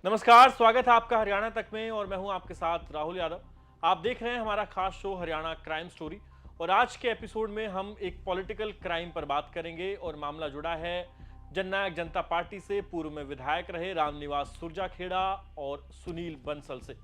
नमस्कार, स्वागत है आपका हरियाणा तक में और मैं हूं आपके साथ राहुल यादव। आप देख रहे हैं हमारा खास शो हरियाणा क्राइम स्टोरी और आज के एपिसोड में हम एक पॉलिटिकल क्राइम पर बात करेंगे और मामला जुड़ा है जननायक जनता पार्टी से पूर्व में विधायक रहे रामनिवास सुरजाखेड़ा और सुनील बंसल से।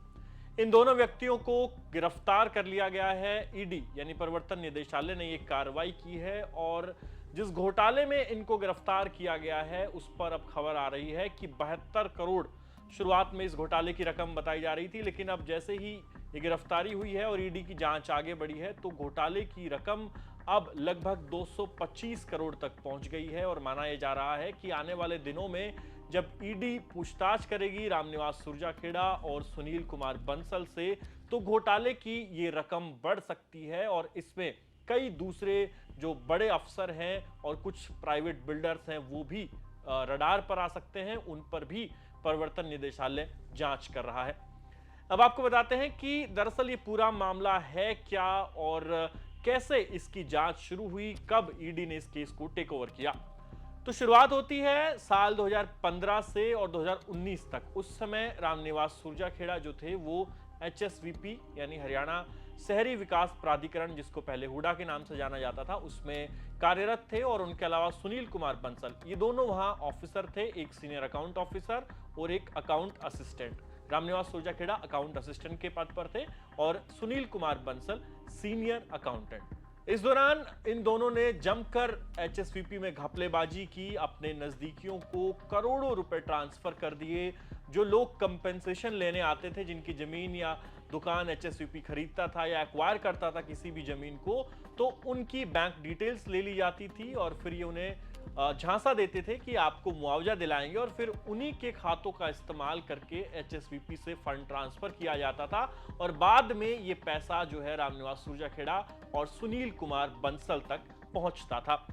इन दोनों व्यक्तियों को गिरफ्तार कर लिया गया है। ईडी यानी प्रवर्तन निदेशालय ने एक कार्रवाई की है और जिस घोटाले में इनको गिरफ्तार किया गया है उस पर अब खबर आ रही है कि 72 करोड़ शुरुआत में इस घोटाले की रकम बताई जा रही थी, लेकिन अब जैसे ही ये गिरफ्तारी हुई है और ईडी की जांच आगे बढ़ी है तो घोटाले की रकम अब लगभग 225 करोड़ तक पहुंच गई है और माना यह जा रहा है कि आने वाले दिनों में जब ईडी पूछताछ करेगी रामनिवास सुरजाखेड़ा और सुनील कुमार बंसल से तो घोटाले की ये रकम बढ़ सकती है और इसमें कई दूसरे जो बड़े अफसर हैं और कुछ प्राइवेट बिल्डर्स हैं वो भी रडार पर आ सकते हैं। उन पर भी प्रवर्तन निदेशालय जांच कर रहा है। अब आपको बताते हैं कि दरअसल ये पूरा मामला है क्या और कैसे इसकी जांच शुरू हुई, कब ईडी ने इस केस को टेक ओवर किया। तो शुरुआत होती है साल 2015 से और 2019 तक। उस समय रामनिवास सुरजाखेड़ा जो थे वो एचएसवीपी यानी हरियाणा शहरी विकास प्राधिकरण, जिसको पहले हुडा के नाम से जाना जाता था, उसमें कार्यरत थे और उनके अलावा सुनील कुमार बंसल, ये दोनों वहां ऑफिसर थे, एक सीनियर अकाउंट ऑफिसर और एक account assistant. Ramniwas Surjakheda account assistant के पद पर थे और सुनील कुमार बंसल सीनियर अकाउंटेंट। इस दौरान इन दोनों ने जमकर एचएसवीपी में घपलेबाजी की, अपने नजदीकियों को करोड़ों रुपए ट्रांसफर कर दिए। जो लोग कंपेंसेशन लेने आते थे, जिनकी जमीन या दुकान एचएसवीपी खरीदता था या एक्वायर करता था किसी भी जमीन को, तो उनकी बैंक डिटेल्स ले ली जाती थी और फिर ये उन्हें झांसा देते थे कि आपको मुआवजा दिलाएंगे और फिर उन्हीं के खातों का इस्तेमाल करके एचएसवीपी से फंड ट्रांसफर किया जाता था और बाद में ये पैसा जो है रामनिवास सुरजाखेड़ा और सुनील कुमार बंसल तक पहुंचता था।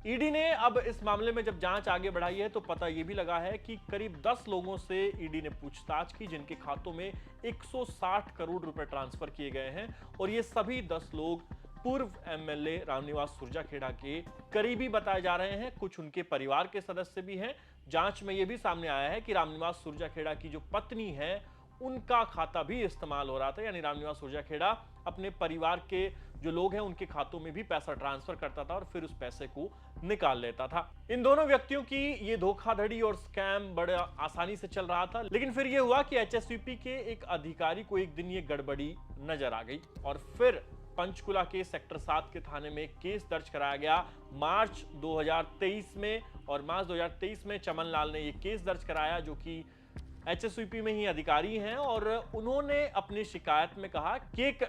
ईडी ने अब इस मामले में जब जांच आगे बढ़ाई है तो पता यह भी लगा है कि करीब 10 लोगों से ईडी ने पूछताछ की जिनके खातों में 160 करोड़ रुपए ट्रांसफर किए गए हैं और ये सभी 10 लोग पूर्व एमएलए रामनिवास सुरजाखेड़ा के करीबी बताए जा रहे हैं। कुछ उनके परिवार के सदस्य भी हैं। जांच में यह भी सामने आया है कि रामनिवास सुरजाखेड़ा की जो पत्नी है उनका खाता भी इस्तेमाल हो रहा था, यानी रामनिवास सुरजाखेड़ा अपने परिवार के जो लोग हैं उनके खातों में भी पैसा ट्रांसफर करता था और फिर उस पैसे को निकाल लेता था। इन दोनों व्यक्तियों की ये धोखाधड़ी और स्कैम बड़े आसानी से चल रहा था, लेकिन फिर ये हुआ कि एचएसवीपी के एक अधिकारी को एक दिन ये गड़बड़ी नजर आ गई और फिर पंचकुला के सेक्टर 7 के थाने में केस दर्ज कराया गया मार्च 2023 में और मार्च 2023 में चमन लाल ने ये केस दर्ज कराया जो कि एचएसवीपी में ही अधिकारी हैं और उन्होंने अपनी शिकायत में कहा कि एक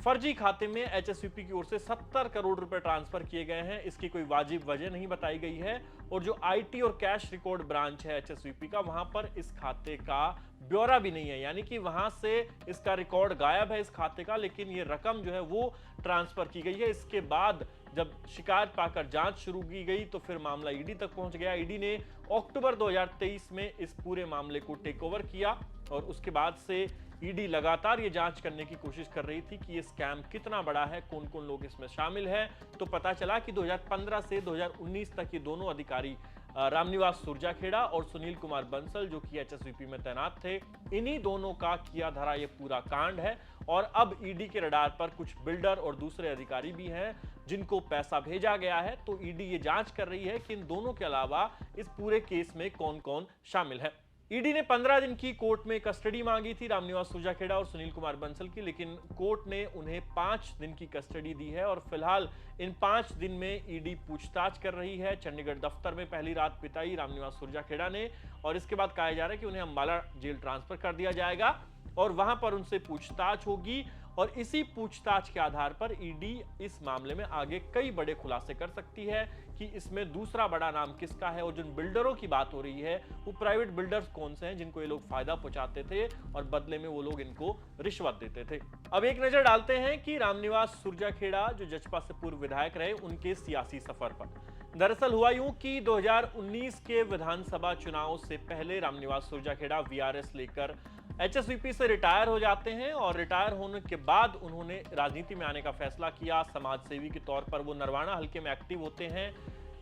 फर्जी खाते में एचएसवीपी की ओर से 70 करोड़ रुपए ट्रांसफर किए गए हैं। इसकी कोई वाजिब वजह नहीं बताई गई है और जो आईटी और कैश रिकॉर्ड ब्रांच है एचएसवीपी का, वहां पर इस खाते का ब्यौरा भी नहीं है, यानी कि वहां से इसका रिकॉर्ड गायब है इस खाते का, लेकिन ये रकम जो है वो ट्रांसफर की गई है। इसके बाद जब शिकायत पाकर जांच शुरू की गई तो फिर मामला ईडी तक पहुंच गया। ईडी ने अक्टूबर 2023 में इस पूरे मामले को टेक ओवर किया और उसके बाद से ईडी लगातार ये जांच करने की कोशिश कर रही थी कि ये स्कैम कितना बड़ा है, कौन कौन लोग इसमें शामिल हैं। तो पता चला कि 2015 से 2019 तक ये दोनों अधिकारी रामनिवास सुरजाखेड़ा और सुनील कुमार बंसल जो कि एचएसवीपी में तैनात थे, इन्हीं दोनों का किया धरा ये पूरा कांड है और अब ईडी के रडार पर कुछ बिल्डर और दूसरे अधिकारी भी हैं जिनको पैसा भेजा गया है। तो ईडी ये जांच कर रही है कि इन दोनों के अलावा इस पूरे केस में कौन कौन शामिल है। ईडी ने 15 दिन की कोर्ट में कस्टडी मांगी थी रामनिवास सुरजाखेड़ा और सुनील कुमार बंसल की, लेकिन कोर्ट ने उन्हें 5 दिन की कस्टडी दी है और फिलहाल इन 5 दिन में ईडी पूछताछ कर रही है। चंडीगढ़ दफ्तर में पहली रात बिताई रामनिवास सुरजाखेड़ा ने और इसके बाद कहा जा रहा है कि उन्हें अंबाला जेल ट्रांसफर कर दिया जाएगा और वहां पर उनसे पूछताछ होगी और इसी पूछताछ के आधार पर ईडी इस मामले में आगे कई बड़े खुलासे कर सकती है कि इसमें दूसरा बड़ा नाम किसका है और जिन बिल्डरों की बात हो रही है वो प्राइवेट बिल्डर्स कौन से हैं जिनको ये लोग फायदा पहुंचाते थे और बदले में वो लोग इनको रिश्वत देते थे। अब एक नजर डालते हैं कि रामनिवास सुरजाखेड़ा जो जजपा से पूर्व विधायक रहे उनके सियासी सफर पर। दरअसल हुआ यूं कि 2019 के विधानसभा चुनाव से पहले रामनिवास सुरजाखेड़ा वीआरएस लेकर एचएसवीपी से रिटायर हो जाते हैं और रिटायर होने के बाद उन्होंने राजनीति में आने का फैसला किया। समाज सेवी के तौर पर वो नरवाना हल्के में एक्टिव होते हैं।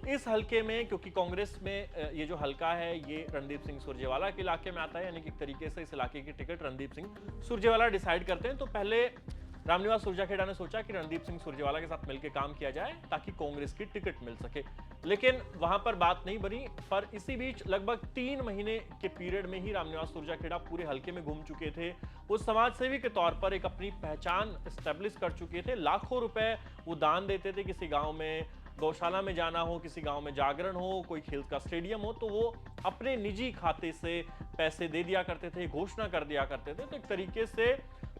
इस हलके में, क्योंकि कांग्रेस में ये जो हलका है ये रणदीप सिंह सुरजेवाला के इलाके में आता है, यानी कि एक तरीके से इस इलाके की टिकट रणदीप सिंह सुरजेवाला डिसाइड करते हैं। तो पहले रामनिवास सुरजाखेड़ा ने सोचा कि रणदीप सिंह सुरजेवाला के साथ मिलकर काम किया जाए ताकि कांग्रेस की टिकट मिल सके, लेकिन वहां पर बात नहीं बनी। पर इसी बीच लगभग 3 महीने के पीरियड में ही रामनिवास सुरजाखेड़ा पूरे हलके में घूम चुके थे। वो समाज सेवी के तौर पर एक अपनी पहचान एस्टेब्लिश कर चुके थे। लाखों रुपए वो दान देते थे, किसी गांव में गौशाला में जाना हो, किसी गांव में जागरण हो, कोई खेल का स्टेडियम हो, तो वो अपने निजी खाते से पैसे दे दिया करते थे, घोषणा कर दिया करते थे। तो एक तरीके से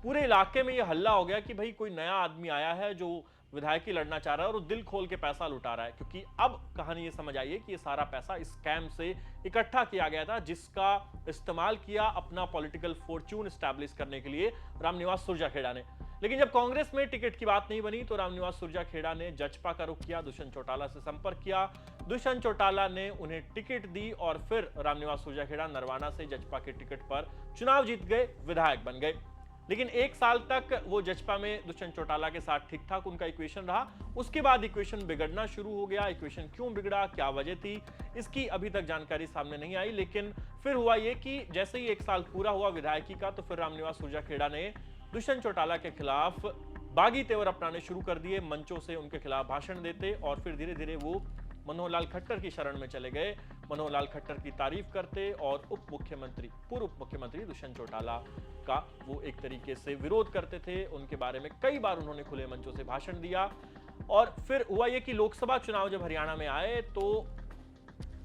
पूरे इलाके में ये हल्ला हो गया कि भाई कोई नया आदमी आया है जो विधायकी लड़ना चाह रहा है और वो दिल खोल के पैसा लुटा रहा है। क्योंकि अब कहानी ये समझ आई है कि ये सारा पैसा इस स्कैम से इकट्ठा किया गया था, जिसका इस्तेमाल किया अपना पॉलिटिकल फॉर्च्यून एस्टैब्लिश करने के लिए रामनिवास सुरजाखेड़ा ने। लेकिन जब कांग्रेस में टिकट की बात नहीं बनी तो रामनिवास सुरजाखेड़ा ने जजपा का रुख किया, दुष्यंत चौटाला से संपर्क किया। दुष्यंत चौटाला ने उन्हें टिकट दी और फिर रामनिवास सुरजाखेड़ा नरवाना से जजपा के टिकट पर चुनाव जीत गए, विधायक बन गए। लेकिन 1 साल तक वो जजपा में दुष्यंत चौटाला के साथ ठीक ठाक उनका इक्वेशन रहा। उसके बाद इक्वेशन बिगड़ना शुरू हो गया। इक्वेशन क्यों बिगड़ा, क्या वजह थी, इसकी अभी तक जानकारी सामने नहीं आई। लेकिन फिर हुआ ये कि जैसे ही 1 साल पूरा हुआ विधायकी का, तो फिर रामनिवास सुरजाखेड़ा ने दुष्यंत चौटाला के खिलाफ बागी तेवर अपनाने शुरू कर दिए। मंचों से उनके खिलाफ भाषण देते और फिर धीरे धीरे वो मनोहर लाल खट्टर की शरण में चले गए। मनोहर लाल खट्टर की तारीफ करते और पूर्व उप मुख्यमंत्री दुष्यंत चौटाला का वो एक तरीके से विरोध करते थे। उनके बारे में कई बार उन्होंने खुले मंचों से भाषण दिया। और फिर हुआ ये कि लोकसभा चुनाव जब हरियाणा में आए तो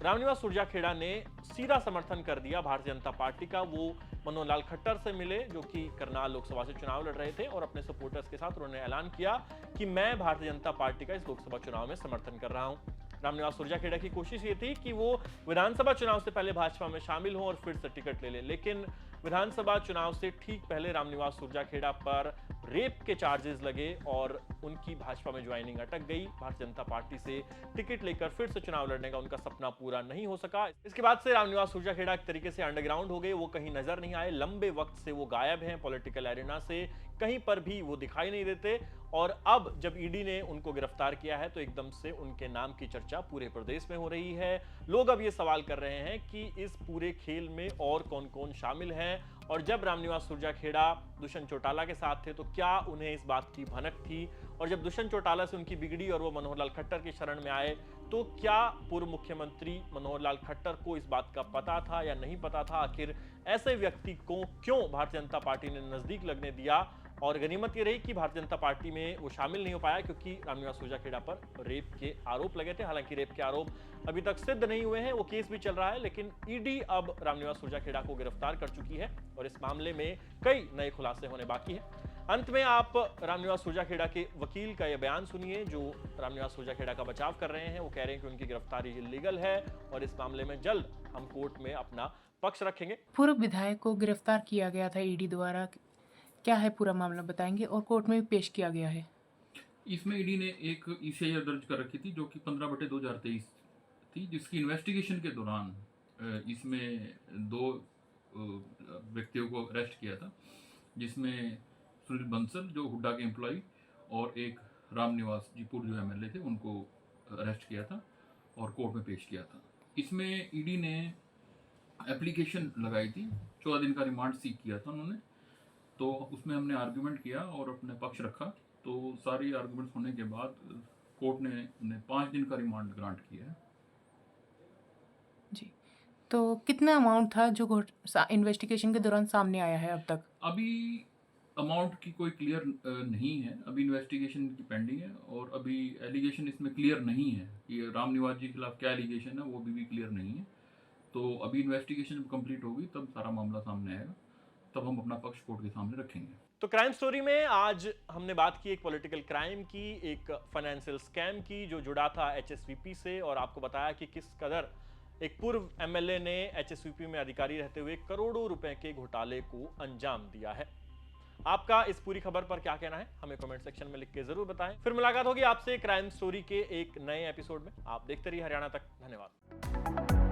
रामनिवास सुरजाखेड़ा ने सीधा समर्थन कर दिया भारतीय जनता पार्टी का। वो मनोहर लाल खट्टर से मिले जो कि करनाल लोकसभा से चुनाव लड़ रहे थे और अपने सपोर्टर्स के साथ उन्होंने ऐलान किया कि मैं भारतीय जनता पार्टी का इस लोकसभा चुनाव में समर्थन कर रहा हूं। रामनिवास सुरजाखेड़ा की कोशिश ये थी कि वो विधानसभा चुनाव से पहले भाजपा में शामिल हों और फिर से टिकट ले लें, लेकिन विधानसभा चुनाव से ठीक पहले रामनिवास सुरजाखेड़ा पर रेप के चार्जेस लगे और उनकी भाजपा में ज्वाइनिंग अटक गई। भारतीय जनता पार्टी से टिकट लेकर फिर से चुनाव लड़ने का उनका सपना पूरा नहीं हो सका। इसके बाद से रामनिवास सुरजाखेड़ा एक तरीके से अंडरग्राउंड हो गए, वो कहीं नजर नहीं आए। लंबे वक्त से वो गायब हैं पॉलिटिकल एरिना से, कहीं पर भी वो दिखाई नहीं देते। और अब जब ईडी ने उनको गिरफ्तार किया है तो एकदम से उनके नाम की चर्चा पूरे प्रदेश में हो रही है। लोग अब ये सवाल कर रहे हैं कि इस पूरे खेल में और कौन कौन शामिल हैं, और जब रामनिवास सुरजाखेड़ा दुष्यंत चौटाला के साथ थे तो क्या उन्हें इस बात की भनक थी, और जब दुष्यंत चौटाला से उनकी बिगड़ी और वो मनोहर लाल खट्टर की शरण में आए तो क्या पूर्व मुख्यमंत्री मनोहर लाल खट्टर को इस बात का पता था या नहीं पता था। आखिर ऐसे व्यक्ति को क्यों भारतीय जनता पार्टी ने नजदीक लगने दिया। और गनीमत ये रही कि भारतीय जनता पार्टी में वो शामिल नहीं हो पाया क्योंकि रामनिवास सुरजाखेड़ा पर रेप के आरोप लगे थे। हालांकि रेप के आरोप अभी तक सिद्ध नहीं हुए हैं, वो केस भी चल रहा है, लेकिन ईडी अब रामनिवास सुरजाखेड़ा को गिरफ्तार कर चुकी है और इस मामले में कई नए खुलासे होने बाकी हैं। अंत में आप रामनिवास सुरजाखेड़ा के वकील का यह बयान सुनिए जो रामनिवास सुरजाखेड़ा का बचाव कर रहे हैं। वो कह रहे हैं कि उनकी गिरफ्तारी इल्लीगल है और इस मामले में जल्द हम कोर्ट में अपना पक्ष रखेंगे। पूर्व विधायक को गिरफ्तार किया गया था ईडी द्वारा, क्या है पूरा मामला बताएंगे, और कोर्ट में भी पेश किया गया है। इसमें ईडी ने एक ईसीआईआर दर्ज कर रखी थी जो कि 15/2023 थी, जिसकी इन्वेस्टिगेशन के दौरान इसमें 2 व्यक्तियों को अरेस्ट किया था, जिसमें सुनील बंसल जो हुड्डा के एम्प्लॉय और एक रामनिवास जी पूर्व जो एमएलए थे उनको अरेस्ट किया था और कोर्ट में पेश किया था। इसमें ईडी ने एप्लीकेशन लगाई थी, 14 दिन का रिमांड सीक किया था उन्होंने, तो उसमें हमने आर्गुमेंट किया और अपने पक्ष रखा। तो सारी आर्गुमेंट्स होने के बाद कोर्ट ने उन्हें 5 दिन का रिमांड ग्रांट किया है। जी, तो कितना अमाउंट था जो इन्वेस्टिगेशन के दौरान सामने आया है अब तक? अभी अमाउंट की कोई क्लियर नहीं है, अभी इन्वेस्टिगेशन की पेंडिंग है और अभी एलिगेशन इसमें क्लियर नहीं है कि रामनिवास जी के खिलाफ क्या एलिगेशन है, वो भी क्लियर नहीं है। तो अभी इन्वेस्टिगेशन जब कंप्लीट होगी तब सारा मामला सामने आएगा, तब हम अपना पक्ष कोर्ट के सामने रखेंगे। तो क्राइम स्टोरी में आज हमने बात की एक पॉलिटिकल क्राइम की, एक फाइनेंशियल स्कैम की जो जुड़ा था एचएसवीपी से, और आपको बताया कि किस कदर एक पूर्व एमएलए ने एचएसवीपी में अधिकारी रहते हुए करोड़ों रुपए के घोटाले को अंजाम दिया है। आपका इस पूरी खबर पर क्या कहना है हमें कमेंट सेक्शन में लिख के जरूर बताएं। फिर मुलाकात होगी आपसे क्राइम स्टोरी के एक नए एपिसोड में। आप देखते रहिए हरियाणा तक। धन्यवाद।